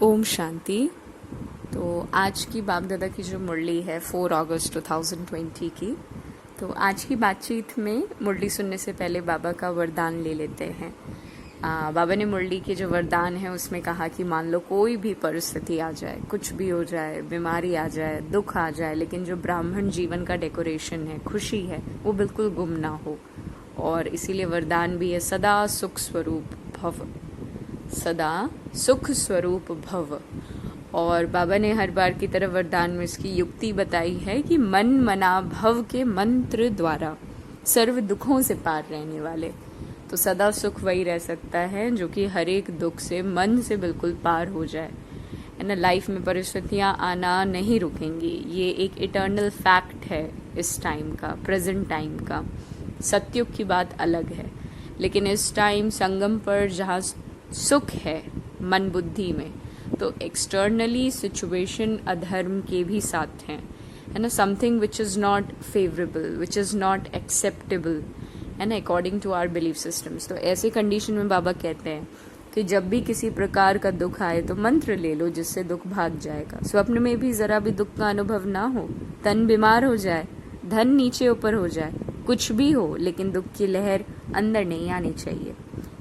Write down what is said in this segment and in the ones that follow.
ओम शांति। तो आज की बाप दादा की जो मुरली है 4 अगस्त 2020 की, तो आज की बातचीत में मुरली सुनने से पहले बाबा का वरदान ले लेते हैं। बाबा ने मुरली के जो वरदान है उसमें कहा कि मान लो कोई भी परिस्थिति आ जाए, कुछ भी हो जाए, बीमारी आ जाए, दुख आ जाए, लेकिन जो ब्राह्मण जीवन का डेकोरेशन है, खुशी है, वो बिल्कुल गुम ना हो। और इसीलिए वरदान भी है सदा सुख स्वरूप भव, सदा सुख स्वरूप भव। और बाबा ने हर बार की तरह वरदान में इसकी युक्ति बताई है कि मन मना भव के मंत्र द्वारा सर्व दुखों से पार रहने वाले। तो सदा सुख वही रह सकता है जो कि हर एक दुख से मन से बिल्कुल पार हो जाए, है ना। लाइफ में परिस्थितियां आना नहीं रुकेंगी, ये एक इटर्नल फैक्ट है इस टाइम का, प्रेजेंट टाइम का। सत्युग की बात अलग है, लेकिन इस टाइम संगम पर जहाँ सुख है मन बुद्धि में, तो एक्सटर्नली सिचुएशन अधर्म के भी साथ हैं, है ना। Something which is not favourable, which is not acceptable, है ना, according to our belief systems. तो ऐसे कंडीशन में बाबा कहते हैं कि जब भी किसी प्रकार का दुख आए तो मंत्र ले लो जिससे दुख भाग जाएगा। स्वप्न में भी जरा भी दुख का अनुभव ना हो, तन बीमार हो जाए, धन नीचे ऊपर हो जाए, कुछ भी हो, लेकिन दुख की लहर अंदर नहीं आनी चाहिए।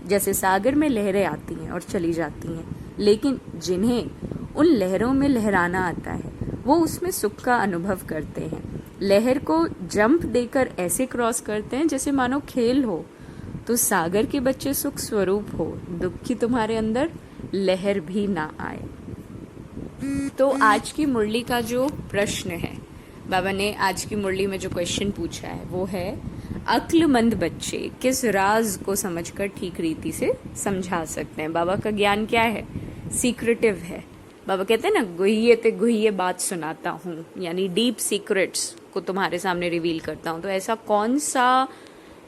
जैसे सागर में लहरें आती हैं और चली जाती हैं, लेकिन जिन्हें उन लहरों में लहराना आता है वो उसमें सुख का अनुभव करते हैं। लहर को जंप देकर ऐसे क्रॉस करते हैं जैसे मानो खेल हो। तो सागर के बच्चे सुख स्वरूप हो, दुख की तुम्हारे अंदर लहर भी ना आए। तो आज की मुरली का जो प्रश्न है, बाबा ने आज की मुरली में जो क्वेश्चन पूछा है वो है, अक्लमंद बच्चे किस राज को समझकर ठीक रीति से समझा सकते हैं। बाबा का ज्ञान क्या है? सीक्रेटिव है। बाबा कहते हैं ना, गुह्य ते गुह्य बात सुनाता हूँ, यानी डीप सीक्रेट्स को तुम्हारे सामने रिवील करता हूँ। तो ऐसा कौन सा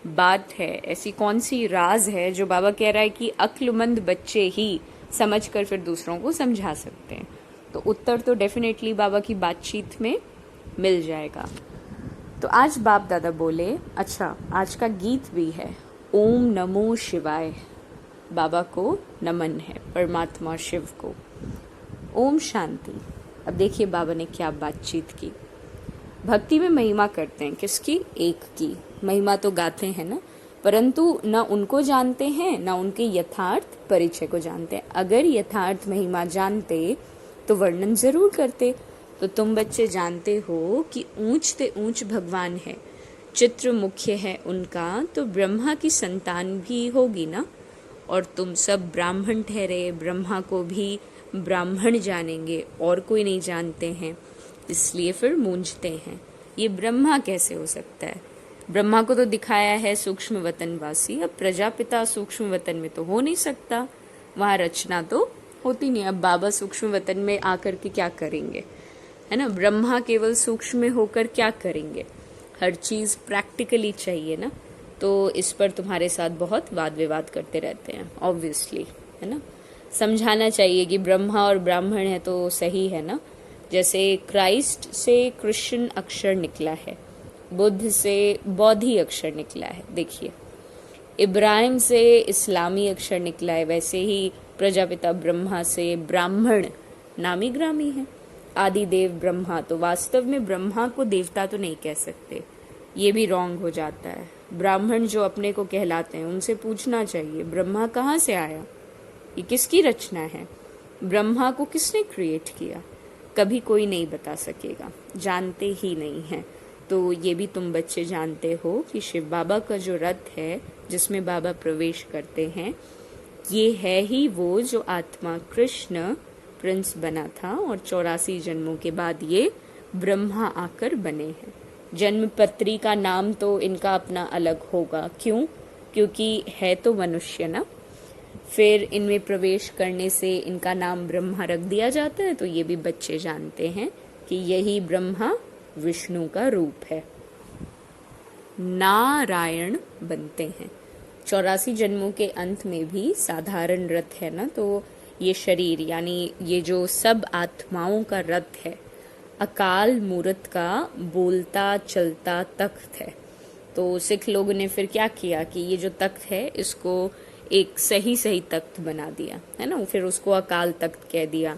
बात है, ऐसी कौन सी राज है जो बाबा कह रहा है कि अक्लमंद बच्चे ही समझकर फिर दूसरों को समझा सकते हैं? तो उत्तर तो डेफिनेटली बाबा की बातचीत में मिल जाएगा। तो आज बाप दादा बोले, अच्छा आज का गीत भी है, ओम नमो शिवाय। बाबा को नमन है, परमात्मा शिव को। ओम शांति। अब देखिए बाबा ने क्या बातचीत की। भक्ति में महिमा करते हैं, किसकी? एक की महिमा तो गाते हैं ना, परंतु न उनको जानते हैं, न उनके यथार्थ परिचय को जानते हैं। अगर यथार्थ महिमा जानते तो वर्णन जरूर करते। तो तुम बच्चे जानते हो कि ऊंच से ऊंच भगवान है, चित्र मुख्य है उनका, तो ब्रह्मा की संतान भी होगी ना। और तुम सब ब्राह्मण ठहरे, ब्रह्मा को भी ब्राह्मण जानेंगे और कोई नहीं जानते हैं, इसलिए फिर मूंझते हैं, ये ब्रह्मा कैसे हो सकता है। ब्रह्मा को तो दिखाया है सूक्ष्म वतनवासी, अब प्रजापिता सूक्ष्म वतन में तो हो नहीं सकता, वहाँ रचना तो होती नहीं। अब बाबा सूक्ष्म वतन में आकर के क्या करेंगे, है ना। ब्रह्मा केवल सूक्ष्म में होकर क्या करेंगे, हर चीज प्रैक्टिकली चाहिए ना। तो इस पर तुम्हारे साथ बहुत वाद विवाद करते रहते हैं, ऑब्वियसली, है ना। समझाना चाहिए कि ब्रह्मा और ब्राह्मण है तो सही है ना। जैसे क्राइस्ट से कृष्ण अक्षर निकला है, बुद्ध से बौद्धि अक्षर निकला है, देखिए इब्राहिम से इस्लामी अक्षर निकला है, वैसे ही प्रजापिता ब्रह्मा से ब्राह्मण नामी ग्रामी है। आदि देव ब्रह्मा, तो वास्तव में ब्रह्मा को देवता तो नहीं कह सकते, ये भी रॉन्ग हो जाता है। ब्राह्मण जो अपने को कहलाते हैं उनसे पूछना चाहिए ब्रह्मा कहाँ से आया, ये किसकी रचना है, ब्रह्मा को किसने क्रिएट किया, कभी कोई नहीं बता सकेगा, जानते ही नहीं है। तो ये भी तुम बच्चे जानते हो कि शिव बाबा का जो रथ है जिसमें बाबा प्रवेश करते हैं, ये है ही वो जो आत्मा कृष्ण प्रिंस बना था, और 84 जन्मों के बाद ये ब्रह्मा आकर बने हैं। जन्म पत्री का नाम तो इनका अपना अलग होगा, क्यों? क्योंकि है तो मनुष्य ना, फिर इनमें प्रवेश करने से इनका नाम ब्रह्मा रख दिया जाता है। तो ये भी बच्चे जानते हैं कि यही ब्रह्मा विष्णु का रूप है, नारायण बनते हैं। 84 जन्मों के अंत में भी साधारण रथ है ना, तो ये शरीर यानी ये जो सब आत्माओं का रथ है, अकाल मूर्त का बोलता चलता तख्त है। तो सिख लोगों ने फिर क्या किया कि ये जो तख्त है इसको एक सही सही तख्त बना दिया, है ना। फिर उसको अकाल तख्त कह दिया।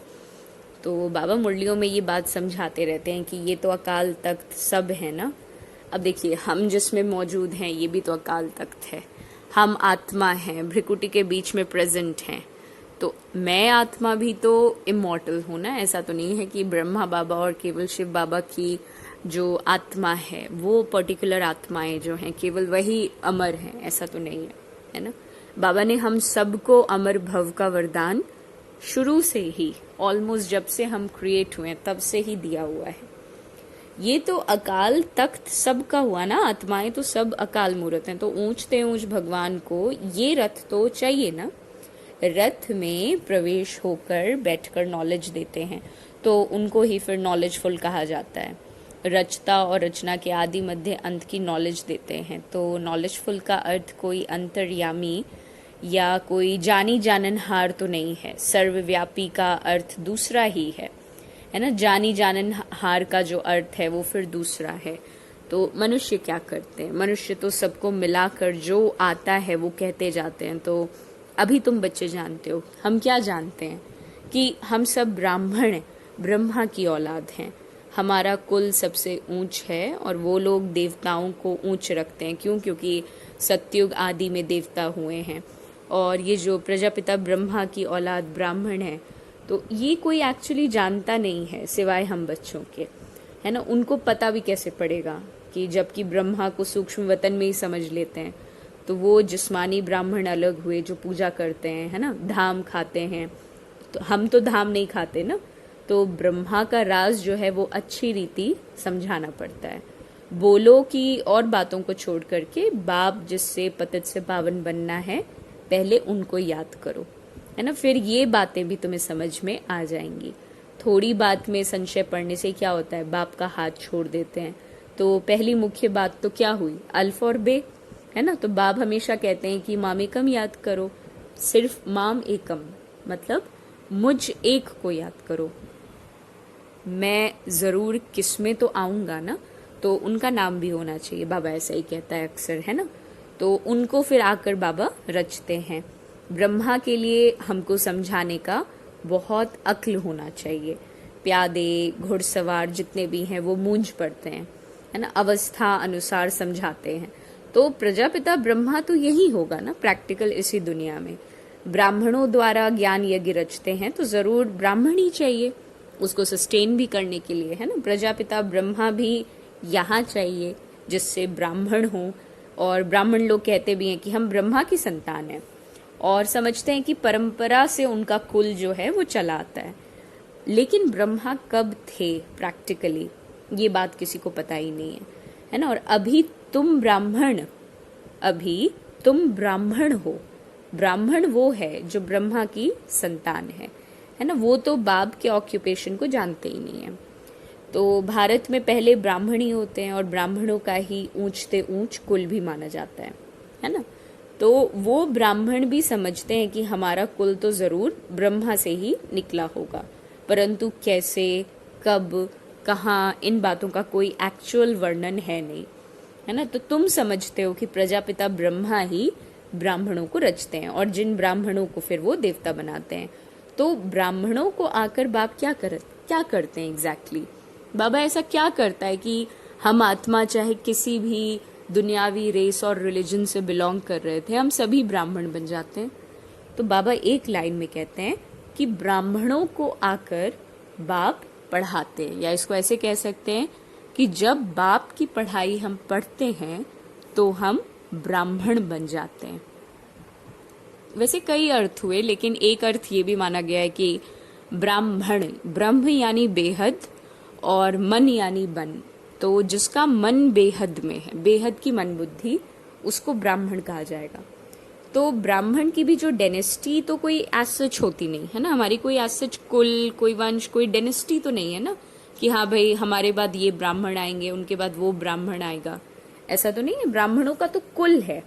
तो बाबा मुरलियों में ये बात समझाते रहते हैं कि ये तो अकाल तख्त सब है ना। अब देखिए, हम जिसमें मौजूद हैं ये भी तो अकाल तख्त है। हम आत्मा हैं, भ्रिकुटी के बीच में प्रेजेंट हैं। तो मैं आत्मा भी तो इमॉर्टल हूं ना। ऐसा तो नहीं है कि ब्रह्मा बाबा और केवल शिव बाबा की जो आत्मा है, वो पर्टिकुलर आत्माएं जो हैं केवल वही अमर हैं, ऐसा तो नहीं है ना। बाबा ने हम सबको अमर भव का वरदान शुरू से ही, ऑलमोस्ट जब से हम क्रिएट हुए तब से ही दिया हुआ है। ये तो अकाल तख्त सबका हुआ ना। आत्माएं तो सब अकाल मूर्त हैं। तो ऊंचते ऊंच भगवान को ये रथ तो चाहिए ना। रथ में प्रवेश होकर बैठकर नॉलेज देते हैं, तो उनको ही फिर नॉलेजफुल कहा जाता है। रचता और रचना के आदि मध्य अंत की नॉलेज देते हैं। तो नॉलेजफुल का अर्थ कोई अंतर्यामी या कोई जानी जाननहार तो नहीं है। सर्वव्यापी का अर्थ दूसरा ही है ना। जानी जाननहार का जो अर्थ है वो फिर दूसरा है। तो मनुष्य क्या करते हैं? मनुष्य तो सबको मिलाकर जो आता है वो कहते जाते हैं। तो अभी तुम बच्चे जानते हो, हम क्या जानते हैं कि हम सब ब्राह्मण ब्रह्मा की औलाद हैं। हमारा कुल सबसे ऊंच है और वो लोग देवताओं को ऊंच रखते हैं। क्यों? क्योंकि सतयुग आदि में देवता हुए हैं। और ये जो प्रजापिता ब्रह्मा की औलाद ब्राह्मण है, तो ये कोई एक्चुअली जानता नहीं है सिवाय हम बच्चों के, है ना। उनको पता भी कैसे पड़ेगा कि जबकि ब्रह्मा को सूक्ष्म वतन में ही समझ लेते हैं। तो वो जिस्मानी ब्राह्मण अलग हुए जो पूजा करते हैं, है ना, धाम खाते हैं। तो हम तो धाम नहीं खाते ना। तो ब्रह्मा का राज जो है वो अच्छी रीति समझाना पड़ता है। बोलो की और बातों को छोड़ करके बाप जिससे पतित से पावन बनना है, पहले उनको याद करो, है ना। फिर ये बातें भी तुम्हें समझ में आ जाएंगी। थोड़ी बात में संशय पड़ने से क्या होता है, बाप का हाथ छोड़ देते हैं। तो पहली मुख्य बात तो क्या हुई, अल्फ और बे, है ना। तो बाप हमेशा कहते हैं कि माम एकम याद करो। सिर्फ माम एकम मतलब मुझ एक को याद करो। मैं जरूर किसमें तो आऊंगा ना, तो उनका नाम भी होना चाहिए। बाबा ऐसा ही कहता है अक्सर, है ना। तो उनको फिर आकर बाबा रचते हैं। ब्रह्मा के लिए हमको समझाने का बहुत अक्ल होना चाहिए। प्यादे घुड़सवार जितने भी हैं वो मूंझ पड़ते हैं, है ना, अवस्था अनुसार समझाते हैं। तो प्रजापिता ब्रह्मा तो यही होगा ना, प्रैक्टिकल इसी दुनिया में। ब्राह्मणों द्वारा ज्ञान यज्ञ रचते हैं, तो जरूर ब्राह्मण ही चाहिए उसको सस्टेन भी करने के लिए, है ना। प्रजापिता ब्रह्मा भी यहाँ चाहिए जिससे ब्राह्मण हो। और ब्राह्मण लोग कहते भी हैं कि हम ब्रह्मा की संतान हैं, और समझते हैं कि परंपरा से उनका कुल जो है वो चला आता है। लेकिन ब्रह्मा कब थे प्रैक्टिकली, ये बात किसी को पता ही नहीं है ना। और अभी तुम ब्राह्मण हो। ब्राह्मण वो है जो ब्रह्मा की संतान है ना। वो तो बाप के ऑक्यूपेशन को जानते ही नहीं है। तो भारत में पहले ब्राह्मण ही होते हैं, और ब्राह्मणों का ही ऊंचते ऊंच कुल भी माना जाता है ना। तो वो ब्राह्मण भी समझते हैं कि हमारा कुल तो जरूर ब्रह्मा से ही निकला होगा, परंतु कैसे, कब, कहाँ, इन बातों का कोई एक्चुअल वर्णन है नहीं, है ना। तो तुम समझते हो कि प्रजापिता ब्रह्मा ही ब्राह्मणों को रचते हैं, और जिन ब्राह्मणों को फिर वो देवता बनाते हैं। तो ब्राह्मणों को आकर बाप क्या करते हैं एग्जैक्टली? बाबा ऐसा क्या करता है कि हम आत्मा चाहे किसी भी दुनियावी रेस और रिलीजन से बिलोंग कर रहे थे, हम सभी ब्राह्मण बन जाते हैं? तो बाबा एक लाइन में कहते हैं कि ब्राह्मणों को आकर बाप पढ़ाते हैं, या इसको ऐसे कह सकते हैं कि जब बाप की पढ़ाई हम पढ़ते हैं तो हम ब्राह्मण बन जाते हैं। वैसे कई अर्थ हुए, लेकिन एक अर्थ ये भी माना गया है कि ब्राह्मण, ब्रह्म यानी बेहद और मन यानी बन। तो जिसका मन बेहद में है, बेहद की मन बुद्धि, उसको ब्राह्मण कहा जाएगा। तो ब्राह्मण की भी जो डेनेस्टी तो कोई एज सच होती नहीं है ना। हमारी कोई एज सच कुल, कोई वंश, कोई डेनेस्टी तो नहीं है ना कि हाँ भाई हमारे बाद ये ब्राह्मण आएंगे, उनके बाद वो ब्राह्मण आएगा, ऐसा तो नहीं है। ब्राह्मणों का तो कुल है।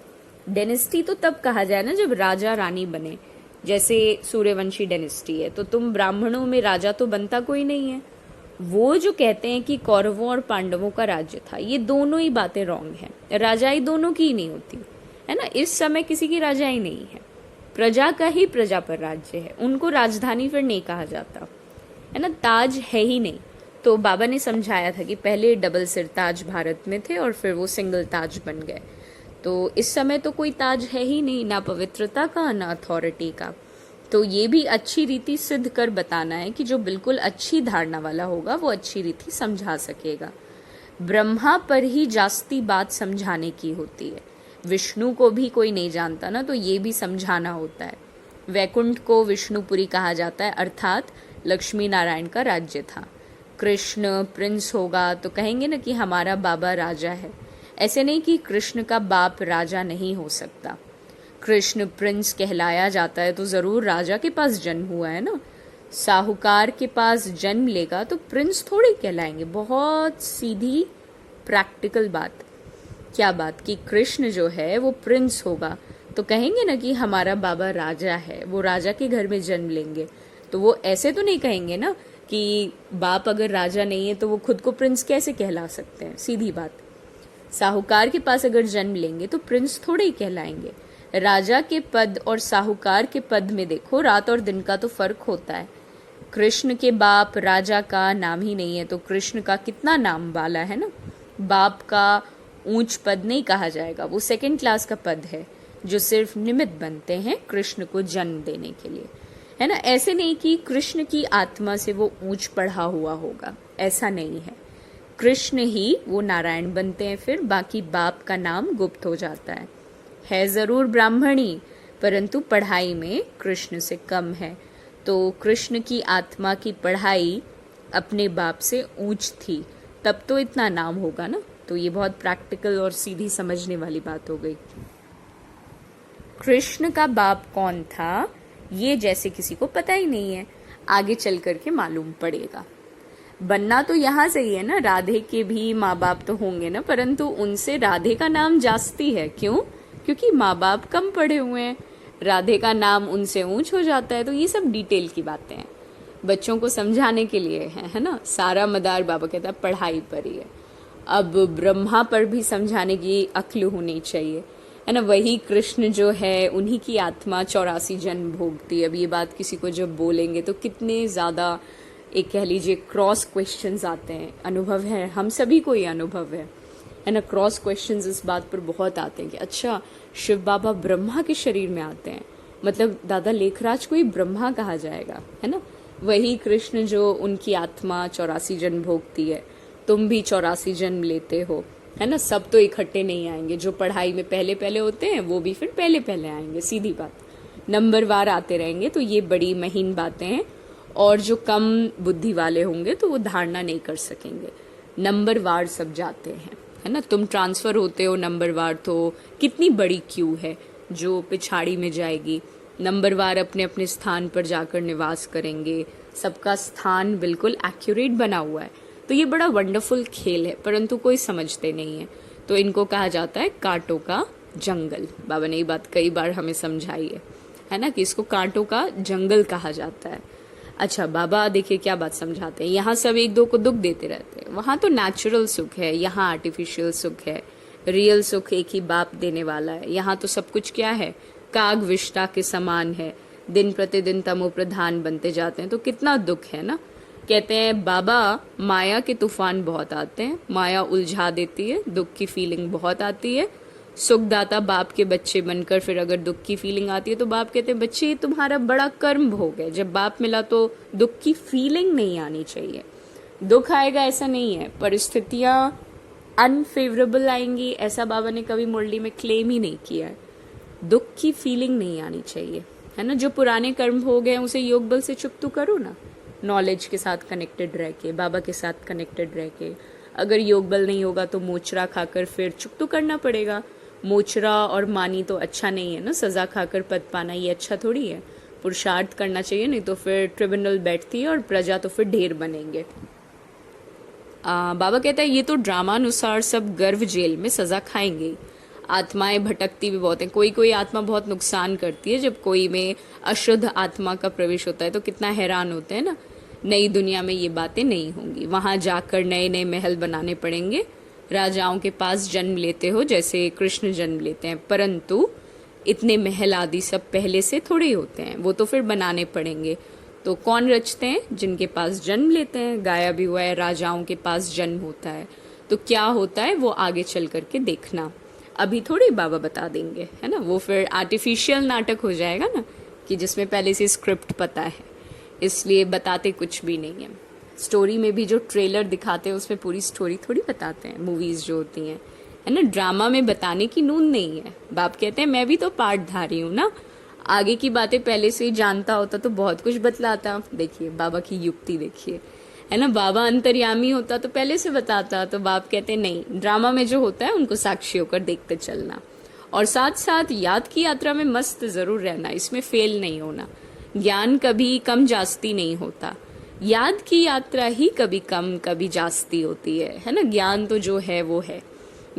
डेनेस्टी तो तब कहा जाए ना जब राजा रानी बने, जैसे सूर्यवंशी डेनेस्टी है। तो तुम ब्राह्मणों में राजा तो बनता कोई नहीं है। वो जो कहते हैं कि कौरवों और पांडवों का राज्य था, ये दोनों ही बातें रॉन्ग है। राजाई दोनों की ही नहीं होती है ना। इस समय किसी की राजाई नहीं है, प्रजा का ही प्रजा पर राज्य है, उनको राजधानी फिर नहीं कहा जाता है ना, ताज है ही नहीं। तो बाबा ने समझाया था कि पहले डबल सिर ताज भारत में थे और फिर वो सिंगल ताज बन गए। तो इस समय तो कोई ताज है ही नहीं, ना पवित्रता का ना अथॉरिटी का। तो ये भी अच्छी रीति सिद्ध कर बताना है कि जो बिल्कुल अच्छी धारणा वाला होगा वो अच्छी रीति समझा सकेगा। ब्रह्मा पर ही जास्ती बात समझाने की होती है, विष्णु को भी कोई नहीं जानता ना, तो ये भी समझाना होता है। वैकुंठ को विष्णुपुरी कहा जाता है, अर्थात लक्ष्मी नारायण का राज्य था। कृष्ण प्रिंस होगा तो कहेंगे ना कि हमारा बाबा राजा है, ऐसे नहीं कि कृष्ण का बाप राजा नहीं हो सकता। कृष्ण प्रिंस कहलाया जाता है तो जरूर राजा के पास जन्म हुआ है ना। साहूकार के पास जन्म लेगा तो प्रिंस थोड़े कहलाएंगे। बहुत सीधी प्रैक्टिकल बात। क्या बात कि कृष्ण जो है वो प्रिंस होगा तो कहेंगे ना कि हमारा बाबा राजा है, वो राजा के घर में जन्म लेंगे। तो वो ऐसे तो नहीं कहेंगे ना कि बाप अगर राजा नहीं है तो वो खुद को प्रिंस कैसे कहला सकते हैं, सीधी बात। साहूकार के पास अगर जन्म लेंगे तो प्रिंस थोड़े ही कहलाएंगे। राजा के पद और साहूकार के पद में देखो रात और दिन का तो फर्क होता है। कृष्ण के बाप राजा का नाम ही नहीं है तो कृष्ण का कितना नाम वाला है ना। बाप का ऊंच पद नहीं कहा जाएगा, वो सेकंड क्लास का पद है जो सिर्फ निमित्त बनते हैं कृष्ण को जन्म देने के लिए, है ना। ऐसे नहीं कि कृष्ण की आत्मा से वो ऊंच पढ़ा हुआ होगा, ऐसा नहीं है। कृष्ण ही वो नारायण बनते हैं, फिर बाकी बाप का नाम गुप्त हो जाता है जरूर ब्राह्मणी, परंतु पढ़ाई में कृष्ण से कम है। तो कृष्ण की आत्मा की पढ़ाई अपने बाप से ऊंच थी, तब तो इतना नाम होगा ना। तो ये बहुत प्रैक्टिकल और सीधी समझने वाली बात हो गई। कृष्ण का बाप कौन था ये जैसे किसी को पता ही नहीं है, आगे चल करके मालूम पड़ेगा। बनना तो यहाँ से ही है ना, राधे के भी माँ बाप तो होंगे ना, परंतु उनसे राधे का नाम जास्ती है। क्यों? क्योंकि माँ बाप कम पढ़े हुए हैं, राधे का नाम उनसे ऊंच हो जाता है। तो ये सब डिटेल की बातें हैं, बच्चों को समझाने के लिए है ना। सारा मदार बाबा कहता है पढ़ाई पर ही है। अब ब्रह्मा पर भी समझाने की अक्ल होनी चाहिए, है ना। वही कृष्ण जो है उन्हीं की आत्मा 84 जन्म भोगती है। अब ये बात किसी को जब बोलेंगे तो कितने ज़्यादा एक कह लीजिए क्रॉस क्वेश्चंस आते हैं। अनुभव है, हम सभी को ये अनुभव है ना। क्रॉस क्वेश्चंस इस बात पर बहुत आते हैं कि अच्छा शिव बाबा ब्रह्मा के शरीर में आते हैं, मतलब दादा लेखराज को ही ब्रह्मा कहा जाएगा, है ना। वही कृष्ण जो उनकी आत्मा 84 जन्म भोगती है, तुम भी 84 जन्म लेते हो, है ना। सब तो इकट्ठे नहीं आएंगे, जो पढ़ाई में पहले पहले होते हैं वो भी फिर पहले पहले आएंगे, सीधी बात। नंबरवार आते रहेंगे। तो ये बड़ी महीन बातें हैं, और जो कम बुद्धि वाले होंगे तो वो धारणा नहीं कर सकेंगे। नंबरवार सब जाते हैं, है ना। तुम ट्रांसफर होते हो नंबरवार, तो कितनी बड़ी क्यू है जो पिछाड़ी में जाएगी। नंबरवार अपने अपने स्थान पर जाकर निवास करेंगे, सबका स्थान बिल्कुल एक्यूरेट बना हुआ है। तो ये बड़ा वंडरफुल खेल है, परंतु कोई समझते नहीं है। तो इनको कहा जाता है कांटों का जंगल। बाबा ने ये बात कई बार हमें समझाई है ना, कि इसको कांटों का जंगल कहा जाता है। अच्छा बाबा देखिए क्या बात समझाते हैं। यहाँ सब एक दो को दुख देते रहते हैं, वहाँ तो नेचुरल सुख है, यहाँ आर्टिफिशियल सुख है। रियल सुख एक ही बाप देने वाला है। यहाँ तो सब कुछ क्या है, काग विष्टा के समान है, दिन प्रतिदिन तमो प्रधान बनते जाते हैं। तो कितना दुख है ना। कहते हैं बाबा माया के तूफान बहुत आते हैं, माया उलझा देती है, दुख की फीलिंग बहुत आती है। सुखदाता बाप के बच्चे बनकर फिर अगर दुख की फीलिंग आती है तो बाप कहते हैं बच्चे ये तुम्हारा बड़ा कर्म भोग है। जब बाप मिला तो दुख की फीलिंग नहीं आनी चाहिए। दुख आएगा ऐसा नहीं है, परिस्थितियां अनफेवरेबल आएंगी ऐसा बाबा ने कभी मुरली में क्लेम ही नहीं किया है। दुख की फीलिंग नहीं आनी चाहिए, है ना। जो पुराने कर्म हो गए उसे योग बल से चुप तो करो ना, नॉलेज के साथ कनेक्टेड रह के, बाबा के साथ कनेक्टेड रह के। अगर योग बल नहीं होगा तो मोचरा खाकर फिर चुप तो करना पड़ेगा। मोचरा और मानी तो अच्छा नहीं है ना, सजा खाकर पद पाना ये अच्छा थोड़ी है। पुरुषार्थ करना चाहिए, नहीं तो फिर ट्रिब्यूनल बैठती है और प्रजा तो फिर ढेर बनेंगे। बाबा कहता है ये तो ड्रामानुसार सब गर्भ जेल में सजा खाएंगे। आत्माएं भटकती भी बहुत हैं, कोई कोई आत्मा बहुत नुकसान करती है। जब कोई में अशुद्ध आत्मा का प्रवेश होता है तो कितना हैरान होते हैं ना। नई दुनिया में ये बातें नहीं होंगी, वहां जाकर नए नए महल बनाने पड़ेंगे। राजाओं के पास जन्म लेते हो जैसे कृष्ण जन्म लेते हैं, परंतु इतने महल आदि सब पहले से थोड़े ही होते हैं, वो तो फिर बनाने पड़ेंगे। तो कौन रचते हैं? जिनके पास जन्म लेते हैं। गाया भी हुआ है, राजाओं के पास जन्म होता है। तो क्या होता है वो आगे चल करके देखना, अभी थोड़ी बाबा बता देंगे, है ना। वो फिर आर्टिफिशियल नाटक हो जाएगा ना, कि जिसमें पहले से स्क्रिप्ट पता है, इसलिए बताते कुछ भी नहीं है। स्टोरी में भी जो ट्रेलर दिखाते हैं उसमें पूरी स्टोरी थोड़ी बताते हैं, मूवीज जो होती हैं, है ना। ड्रामा में बताने की नून नहीं है। बाप कहते हैं मैं भी तो पार्टधारी हूँ ना, आगे की बातें पहले से ही जानता होता तो बहुत कुछ बतलाता। देखिए बाबा की युक्ति देखिए, है ना। बाबा अंतर्यामी होता तो पहले से बताता। तो बाप कहते नहीं, ड्रामा में जो होता है उनको साक्षी होकर देखते चलना, और साथ साथ याद की यात्रा में मस्त जरूर रहना, इसमें फेल नहीं होना। ज्ञान कभी कम जास्ती नहीं होता, याद की यात्रा ही कभी कम कभी जास्ती होती है ना। ज्ञान तो जो है वो है,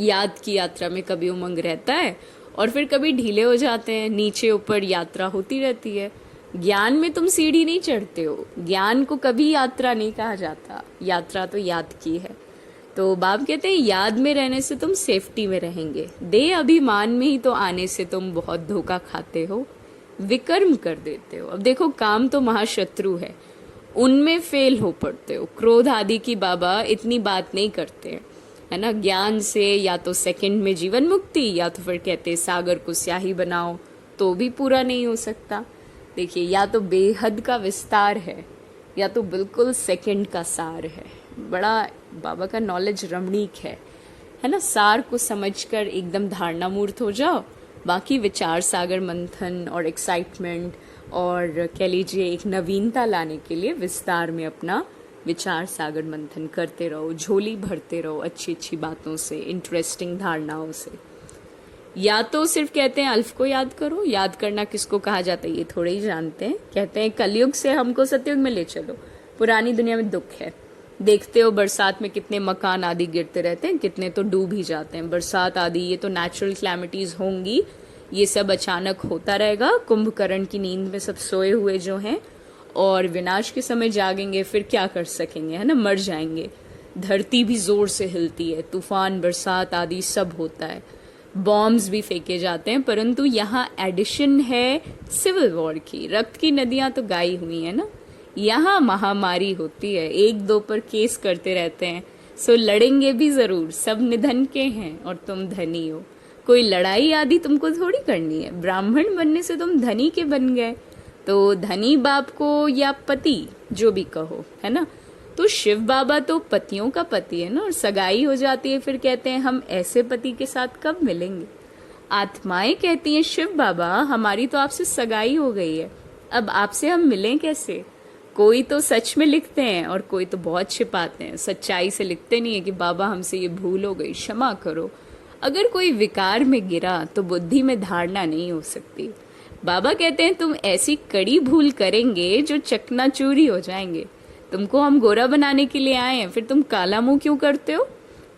याद की यात्रा में कभी उमंग रहता है और फिर कभी ढीले हो जाते हैं, नीचे ऊपर यात्रा होती रहती है। ज्ञान में तुम सीढ़ी नहीं चढ़ते हो, ज्ञान को कभी यात्रा नहीं कहा जाता, यात्रा तो याद की है। तो बाप कहते हैं याद में रहने से तुम सेफ्टी में रहेंगे, दे अभिमान में ही तो आने से तुम बहुत धोखा खाते हो, विकर्म कर देते हो। अब देखो काम तो महाशत्रु है, उनमें फेल हो पड़ते हो। क्रोध आदि की बाबा इतनी बात नहीं करते हैं, है ना। ज्ञान से या तो सेकंड में जीवन मुक्ति, या तो फिर कहते सागर को स्याही बनाओ, तो भी पूरा नहीं हो सकता। देखिए या तो बेहद का विस्तार है, या तो बिल्कुल सेकंड का सार है। बड़ा बाबा का नॉलेज रमणीक है ना। सार को समझकर एकदम धारणा मूर्त हो जाओ, बाकी विचार सागर मंथन और एक्साइटमेंट और कह लीजिए एक नवीनता लाने के लिए विस्तार में अपना विचार सागर मंथन करते रहो, झोली भरते रहो अच्छी अच्छी बातों से, इंटरेस्टिंग धारणाओं से। या तो सिर्फ कहते हैं अल्फ को याद करो, याद करना किसको कहा जाता है ये थोड़े ही जानते हैं। कहते हैं कलयुग से हमको सतयुग में ले चलो, पुरानी दुनिया में दुख है। देखते हो बरसात में कितने मकान आदि गिरते रहते हैं, कितने तो डूब ही जाते हैं। बरसात आदि ये तो नेचुरल क्लैमिटीज होंगी, ये सब अचानक होता रहेगा। कुंभकर्ण की नींद में सब सोए हुए जो हैं, और विनाश के समय जागेंगे, फिर क्या कर सकेंगे, है ना, मर जाएंगे। धरती भी जोर से हिलती है, तूफान बरसात आदि सब होता है, बॉम्ब्स भी फेंके जाते हैं। परंतु यहाँ एडिशन है सिविल वॉर की, रक्त की नदियां तो गाई हुई है ना। यहाँ महामारी होती है, एक दो पर केस करते रहते हैं, सो लड़ेंगे भी जरूर। सब निधन के हैं और तुम धनी हो, कोई लड़ाई आदि तुमको थोड़ी करनी है। ब्राह्मण बनने से तुम धनी के बन गए, तो धनी बाप को या पति जो भी कहो, है ना। तो शिव बाबा तो पतियों का पति है ना, और सगाई हो जाती है, फिर कहते हैं हम ऐसे पति के साथ कब मिलेंगे। आत्माएं कहती हैं शिव बाबा हमारी तो आपसे सगाई हो गई है, अब आपसे हम मिलें कैसे। कोई तो सच में लिखते हैं और कोई तो बहुत छिपाते हैं, सच्चाई से लिखते नहीं है कि बाबा हमसे ये भूल हो गई, क्षमा करो। अगर कोई विकार में गिरा तो बुद्धि में धारणा नहीं हो सकती। बाबा कहते हैं तुम ऐसी कड़ी भूल करेंगे जो चकनाचूरी हो जाएंगे। तुमको हम गोरा बनाने के लिए आए हैं, फिर तुम काला मुंह क्यों करते हो।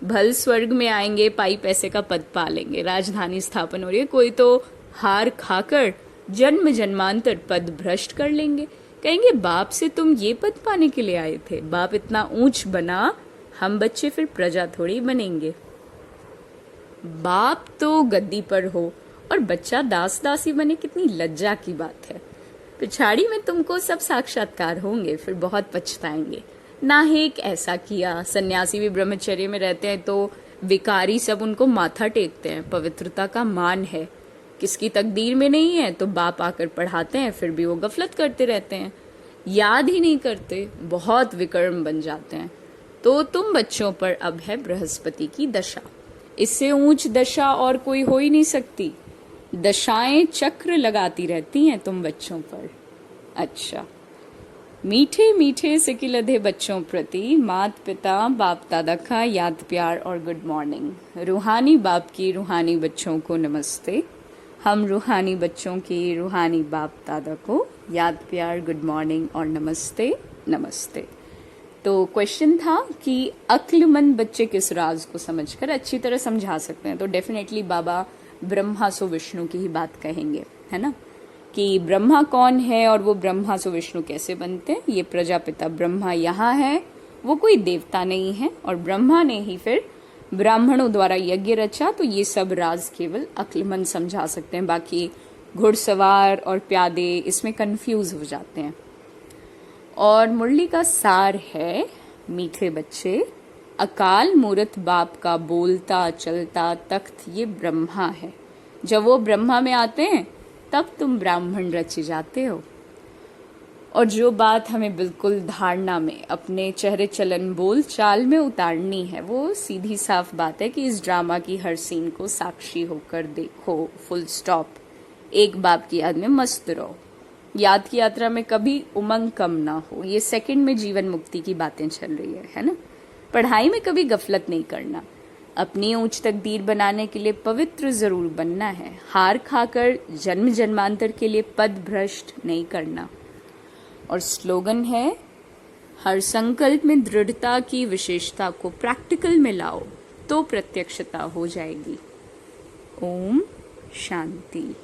भल स्वर्ग में आएंगे, पाई पैसे का पद पालेंगे, राजधानी स्थापन हो रही है, कोई तो हार खाकर जन्म जन्मांतर पद भ्रष्ट कर लेंगे। कहेंगे बाप से तुम ये पद पाने के लिए आए थे, बाप इतना ऊंच बना, हम बच्चे फिर प्रजा थोड़ी बनेंगे। बाप तो गद्दी पर हो और बच्चा दास दासी बने, कितनी लज्जा की बात है। पिछाड़ी में तुमको सब साक्षात्कार होंगे, फिर बहुत पछताएंगे। नाहेक ऐसा किया। सन्यासी भी ब्रह्मचर्य में रहते हैं तो विकारी सब उनको माथा टेकते हैं, पवित्रता का मान है। किसकी तकदीर में नहीं है तो बाप आकर पढ़ाते हैं, फिर भी वो गफलत करते रहते हैं, याद ही नहीं करते, बहुत विकर्म बन जाते हैं। तो तुम बच्चों पर अब है बृहस्पति की दशा, इससे ऊंच दशा और कोई हो ही नहीं सकती। दशाएं चक्र लगाती रहती हैं तुम बच्चों पर। अच्छा, मीठे मीठे सिकिलधे बच्चों प्रति मात पिता बाप दादा का याद प्यार और गुड मॉर्निंग। रूहानी बाप की रूहानी बच्चों को नमस्ते। हम रूहानी बच्चों की रूहानी बाप दादा को याद प्यार, गुड मॉर्निंग और नमस्ते नमस्ते। तो क्वेश्चन था कि अक्लमंद बच्चे किस राज को समझकर अच्छी तरह समझा सकते हैं। तो डेफिनेटली बाबा ब्रह्मा सो विष्णु की ही बात कहेंगे, है ना, कि ब्रह्मा कौन है और वो ब्रह्मा सो विष्णु कैसे बनते हैं। ये प्रजापिता ब्रह्मा यहाँ है, वो कोई देवता नहीं है, और ब्रह्मा ने ही फिर ब्राह्मणों द्वारा यज्ञ रचा, तो ये सब राज केवल अक्लमंद समझा सकते हैं, बाकी घुड़सवार और प्यादे इसमें कंफ्यूज हो जाते हैं। और मुरली का सार है, मीठे बच्चे, अकाल मूरत बाप का बोलता चलता तख्त ये ब्रह्मा है। जब वो ब्रह्मा में आते हैं तब तुम ब्राह्मण रचे जाते हो। और जो बात हमें बिल्कुल धारणा में, अपने चेहरे चलन बोल चाल में उतारनी है, वो सीधी साफ बात है कि इस ड्रामा की हर सीन को साक्षी होकर देखो, फुल स्टॉप। एक बाप की याद में मस्त रहो, याद की यात्रा में कभी उमंग कम ना हो। ये सेकंड में जीवन मुक्ति की बातें चल रही है ना। पढ़ाई में कभी गफलत नहीं करना, अपनी ऊंच तकदीर बनाने के लिए पवित्र जरूर बनना है। हार खाकर जन्म जन्मांतर के लिए पद भ्रष्ट नहीं करना। और स्लोगन है, हर संकल्प में दृढ़ता की विशेषता को प्रैक्टिकल में लाओ तो प्रत्यक्षता हो जाएगी। ओम शांति।